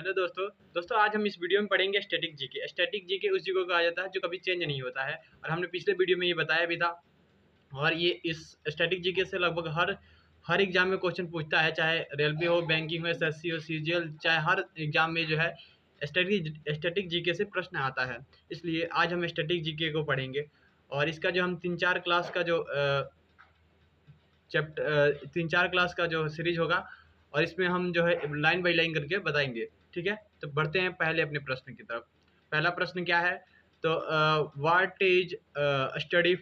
Hello दोस्तों आज हम इस वीडियो में पढ़ेंगे स्टैटिक जीके। स्टैटिक जीके उस जीके को कहा जाता है जो कभी चेंज नहीं होता है, और हमने पिछले वीडियो में ये बताया भी था। और ये इस स्टैटिक जीके से लगभग हर एग्जाम में क्वेश्चन पूछता है, चाहे रेलवे हो, बैंकिंग हो, एसएससी हो, सीजीएल, चाहे हर एग्जाम में जो है स्टैटिक जीके से प्रश्न आता है। इसलिए आज हम स्टैटिक जीके को पढ़ेंगे, और इसका जो हम 3-4 क्लास का जो सीरीज होगा, और इसमें हम जो है लाइन बाई लाइन करके बताएंगे। ठीक है, तो बढ़ते हैं पहले अपने प्रश्न की तरफ। पहला प्रश्न क्या है? तो what is study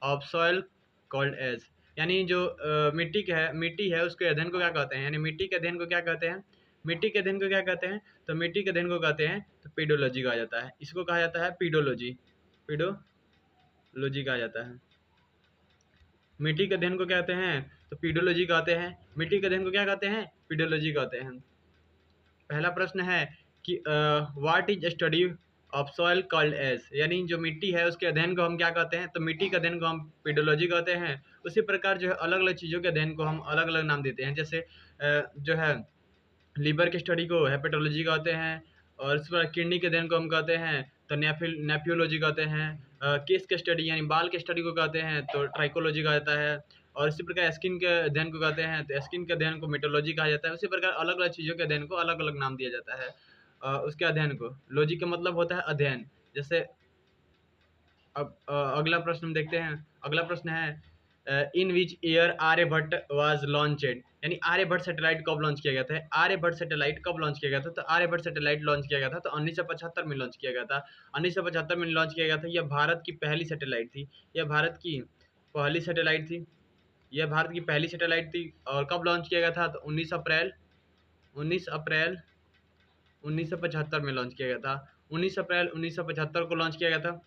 of soil called as, यानी जो मिट्टी है उसके अध्ययन को क्या कहते हैं, यानी मिट्टी के अध्ययन को क्या कहते हैं? मिट्टी के अध्ययन को क्या कहते हैं? तो मिट्टी के अध्ययन को कहते हैं तो पेडोलॉजी कहा जाता है। इसको कहा जाता है पीडोलॉजी। पीडोलॉजी कहा जाता है। मिट्टी के अध्ययन को कहते हैं तो पीडोलॉजी कहते हैं। मिट्टी के अध्ययन को क्या कहते हैं? पीडोलॉजी कहते हैं। पहला प्रश्न है कि what is study of soil called as, यानी जो मिट्टी है उसके अध्ययन को हम क्या कहते हैं? तो मिट्टी के अध्ययन को हम पीडोलॉजी कहते हैं। उसी प्रकार जो है अलग अलग चीज़ों के अध्ययन को हम अलग अलग नाम देते हैं। जैसे जो है लीवर की स्टडी को हेपेटोलॉजी कहते हैं, और इस पर किडनी के अध्ययन को हम कहते हैं तो नेफ्रोलॉजी कहते हैं। केस के स्टडी यानी बाल के स्टडी को कहते हैं तो ट्राइकोलॉजी कहा जाता है। और इसी प्रकार स्किन के अध्ययन को कहते हैं तो स्किन के अध्ययन को मेटोलॉजी कहा जाता है। उसी प्रकार अलग अलग चीज़ों के अध्ययन को अलग अलग नाम दिया जाता है। उसके अध्ययन को, लॉजी का मतलब होता है अध्ययन। जैसे अब अगला प्रश्न हम देखते हैं। अगला प्रश्न है in which year Aryabhata was launched, यानी आर्यभट्ट सैटेलाइट कब लॉन्च किया गया था? आर्यभट्ट सैटेलाइट कब लॉन्च किया गया था? तो आर्यभट्ट सैटेलाइट लॉन्च किया गया था तो 1975 में लॉन्च किया गया था। 1975 में लॉन्च किया गया था। यह भारत की पहली सैटेलाइट थी। यह भारत की पहली सैटेलाइट थी। यह भारत की पहली सैटेलाइट थी। और कब लॉन्च किया गया था? तो 19 अप्रैल 1975 में लॉन्च किया गया था। 19 अप्रैल 1975 को लॉन्च किया गया था।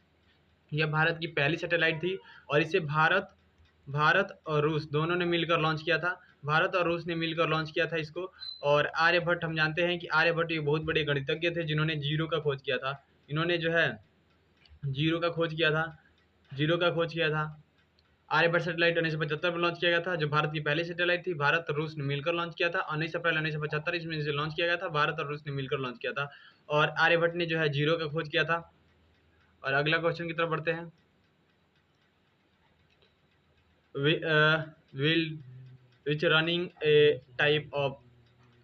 यह भारत की पहली सैटेलाइट थी, और इसे भारत और रूस दोनों ने मिलकर लॉन्च किया था। भारत और रूस ने मिलकर लॉन्च किया था इसको। और आर्यभट्ट, हम जानते हैं कि आर्यभट्ट एक बहुत बड़े गणितज्ञ थे जिन्होंने जीरो का खोज किया था। इन्होंने जो है जीरो का खोज किया था। आर्यभट्ट सैटेलाइट 1975 में लॉन्च किया गया था, जो भारत की पहली सैटेलाइट थी। भारत और रूस ने मिलकर लॉन्च किया था। 19 अप्रैल 1975 ईस्वी में इसे लॉन्च किया गया था। भारत और रूस ने मिलकर लॉन्च किया था, और आर्यभट्ट ने जो है जीरो का खोज किया था। और अगला क्वेश्चन की तरफ बढ़ते हैं। will which running a type of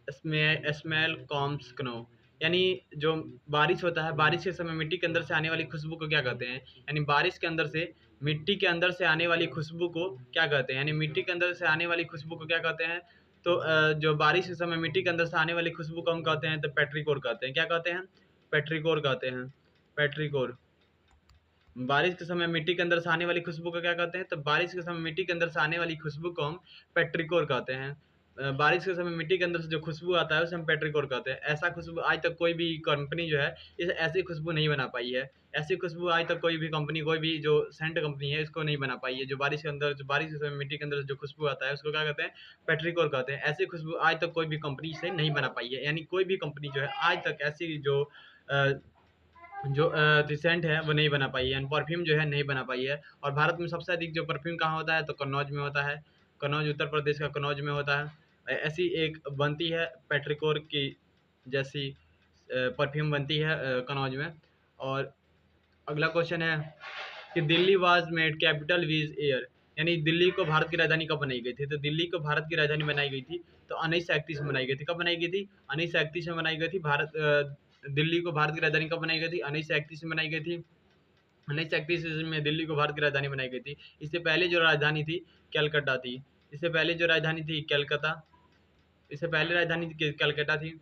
smell comes snow, यानी जो बारिश होता है, बारिश के समय मिट्टी के अंदर से आने वाली खुशबू को क्या कहते हैं? यानी बारिश के अंदर से मिट्टी के अंदर से आने वाली खुशबू को क्या कहते हैं? यानी मिट्टी के अंदर से आने वाली खुशबू को क्या कहते हैं? तो जो बारिश के समय मिट्टी के अंदर से आने वाली खुशबू को हम कहते हैं तो पेट्रिकोर कहते हैं। क्या कहते हैं? पेट्रिकोर कहते हैं। पेट्रिकोर। बारिश के समय मिट्टी के अंदर से आने वाली खुशबू को क्या कहते हैं? तो बारिश के समय मिट्टी के अंदर से आने वाली खुशबू को हम पेट्रिकोर कहते हैं। बारिश के समय मिट्टी के अंदर से जो खुशबू आता है उसे हम पेट्रिकोर कहते हैं। ऐसा खुशबू आज तक कोई भी कंपनी जो है इस ऐसी खुशबू नहीं बना पाई है। ऐसी खुशबू आज तक कोई भी कंपनी, कोई भी जो सेंट कंपनी है, इसको नहीं बना पाई है। जो बारिश के समय मिट्टी के अंदर से जो खुशबू आता है उसको क्या कहते हैं? पेट्रिकोर कहते हैं। ऐसी खुशबू आज तक कोई भी कंपनी से नहीं बना पाई है, यानी कोई भी कंपनी जो है आज तक ऐसी जो रिसेंट है वो नहीं बना पाई है, परफ्यूम जो है नहीं बना पाई है। और भारत में सबसे अधिक जो परफ्यूम कहाँ होता है? तो कन्नौज में होता है। कन्नौज, उत्तर प्रदेश का कन्नौज में होता है। ऐसी एक बनती है पेट्रिकोर की जैसी परफ्यूम बनती है कन्नौज में। और अगला क्वेश्चन है कि Delhi was made capital which year, यानी दिल्ली को भारत की राजधानी कब बनाई गई थी? तो दिल्ली को भारत की राजधानी बनाई गई थी तो 1931 में बनाई गई थी। कब बनाई गई थी? 1931 में बनाई गई थी। दिल्ली को भारत की राजधानी कब बनाई गई थी? 1931 में बनाई गई थी। 1931 में दिल्ली को भारत की राजधानी बनाई गई थी। इससे पहले जो राजधानी थी कलकत्ता थी। इससे पहले जो राजधानी थी कलकत्ता इससे पहले राजधानी कलकत्ता थी।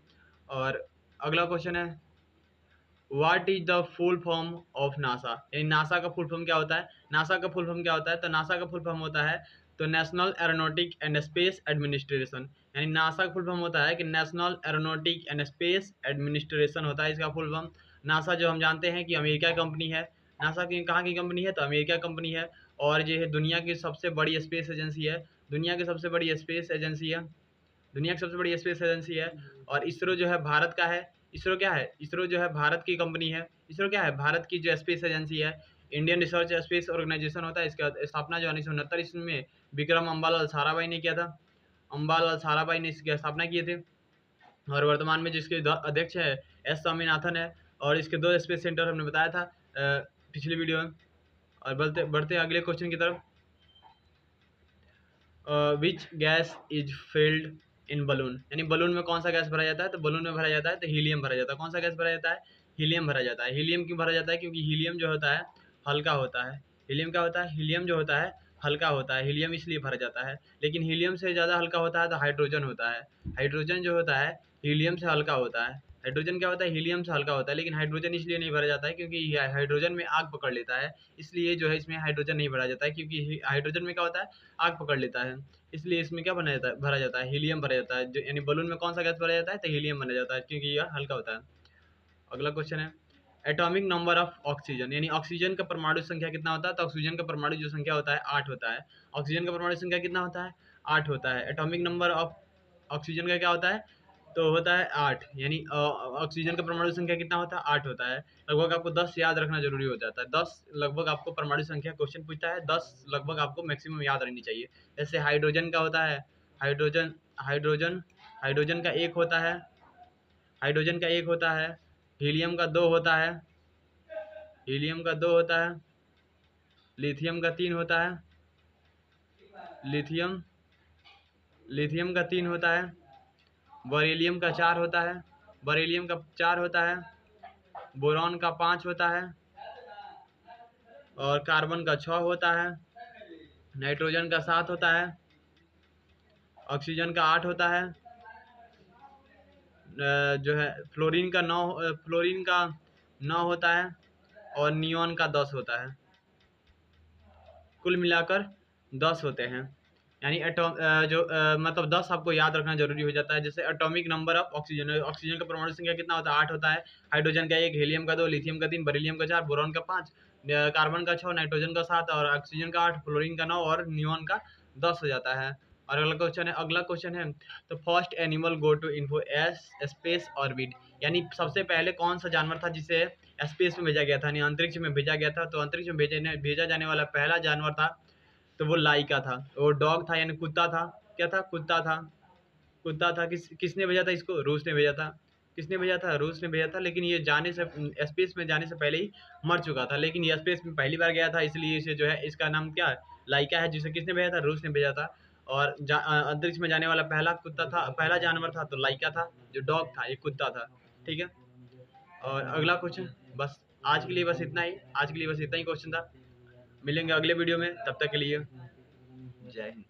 और अगला क्वेश्चन है what is the full form of NASA, यानी नासा का फुल फॉर्म क्या होता है? नासा का फुल फॉर्म क्या होता है? तो नासा का फुल फॉर्म होता है तो national aeronautic and space administration, यानी नासा का फुल फॉर्म होता है कि national aeronautic and space administration होता है इसका फुल फॉर्म। नासा जो हम जानते हैं कि अमेरिका कंपनी है। नासा की कहाँ की कंपनी है? तो अमेरिका कंपनी है। और ये है दुनिया की सबसे बड़ी स्पेस एजेंसी है। दुनिया की सबसे बड़ी स्पेस एजेंसी है। दुनिया की सबसे बड़ी स्पेस एजेंसी है। और इसरो जो है भारत का है। इसरो क्या है? इसरो जो है भारत की कंपनी है। इसरो क्या है? भारत की जो स्पेस एजेंसी है। इंडियन रिसर्च स्पेस ऑर्गेनाइजेशन होता है। इसका स्थापना जो 1969 ईस्वी में विक्रम अम्बालाल साराभाई ने किया था। अम्बालाल साराभाई ने इसकी स्थापना किए थे। और वर्तमान में जिसके अध्यक्ष है एस स्वामीनाथन है। और इसके 2 स्पेस सेंटर हमने बताया था पिछली वीडियो में। और बढ़ते हैं अगले क्वेश्चन की तरफ। Which gas is filled in balloon, यानी बलून में कौन सा गैस भरा जाता है, तो बलून में भरा जाता है तो हीलियम भरा जाता है। कौन सा गैस भरा जाता है, हीलियम भरा जाता है। हीलियम क्यों भरा जाता है, क्योंकि हीलियम जो होता है हल्का होता है। हीलियम क्या होता है, हीलियम जो होता है हल्का होता है, हीलियम इसलिए भरा जाता है। लेकिन हीलियम से ज़्यादा हल्का होता है तो हाइड्रोजन होता है। हाइड्रोजन जो होता है हीलियम से हल्का होता है। हाइड्रोजन क्या होता है, हीलियम से हल्का होता है। लेकिन हाइड्रोजन इसलिए नहीं भरा जाता है क्योंकि हाइड्रोजन में आग पकड़ लेता है, इसलिए जो है इसमें हाइड्रोजन नहीं भरा जाता है। क्योंकि हाइड्रोजन में क्या होता है, आग पकड़ लेता है, इसलिए इसमें क्या बनाया जाता है, भरा जाता है, हीलियम भरा जाता है। जो यानी बलून में कौन सा गैस भरा जाता है, तो हीलियम भरा जाता है, क्योंकि यह हल्का होता है। अगला क्वेश्चन है एटॉमिक नंबर ऑफ ऑक्सीजन, यानी ऑक्सीजन का परमाणु संख्या कितना होता है, तो ऑक्सीजन का परमाणु जो संख्या होता है 8 होता है। ऑक्सीजन का परमाणु संख्या कितना होता है, 8 होता है। एटॉमिक नंबर ऑफ ऑक्सीजन का क्या होता है, तो होता है 8, यानी ऑक्सीजन का परमाणु संख्या कितना होता है, 8 होता है। लगभग आपको 10 याद रखना जरूरी हो जाता है। 10 लगभग आपको परमाणु संख्या क्वेश्चन पूछता है, 10 लगभग आपको मैक्सिमम याद रहनी चाहिए। जैसे हाइड्रोजन का होता है, हाइड्रोजन हाइड्रोजन हाइड्रोजन का 1 होता है, हाइड्रोजन का 1 होता है। हीलियम का 2 होता है, हीलियम का 2 होता है। लिथियम का 3 होता है, लिथियम लिथियम का 3 होता है। बरेलियम का 4 होता है, बरेलियम का 4 होता है। बोरॉन का 5 होता है। और कार्बन का 6 होता है। नाइट्रोजन का 7 होता है। ऑक्सीजन का 8 होता है। जो है फ्लोरीन का 9, फ्लोरीन का 9 होता है। और नियॉन का 10 होता है। कुल मिलाकर 10 होते हैं। यानी मतलब 10 आपको याद रखना जरूरी हो जाता है। जैसे atomic number of oxygen, oxygen का परमाणु संख्या कितना होता है, 8 होता है। हाइड्रोजन का 1, हीलियम का 2, लिथियम का 3, बेरिलियम का 4, बोरॉन का 5, कार्बन का 6, नाइट्रोजन का 7 और ऑक्सीजन का 8, फ्लोरीन का 9 और नियॉन का 10 हो जाता है। और अगला क्वेश्चन है तो first animal go to info S space orbit, यानी सबसे पहले कौन सा जानवर था जिसे स्पेस में भेजा गया था, यानी अंतरिक्ष में भेजा गया था। तो अंतरिक्ष में भेजा जाने वाला पहला जानवर था तो वो लाइका था। वो डॉग था, यानी कुत्ता था। क्या था, कुत्ता था। कुत्ता था। किसने भेजा था इसको, रूस ने भेजा था। किसने भेजा था, रूस ने भेजा था। लेकिन ये जाने से स्पेस में जाने से पहले ही मर चुका था। लेकिन ये स्पेस में पहली बार गया था, इसलिए इसे जो है इसका नाम क्या है, लाइका है। जिसे किसने भेजा था, रूस ने भेजा था। और अंतरिक्ष में जाने वाला पहला कुत्ता था, पहला जानवर था तो लाइका था। जो डॉग था ये कुत्ता था। ठीक है। और अगला क्वेश्चन, बस आज के लिए बस इतना ही, आज के लिए बस इतना ही क्वेश्चन था। मिलेंगे अगले वीडियो में, तब तक के लिए जय हिंद।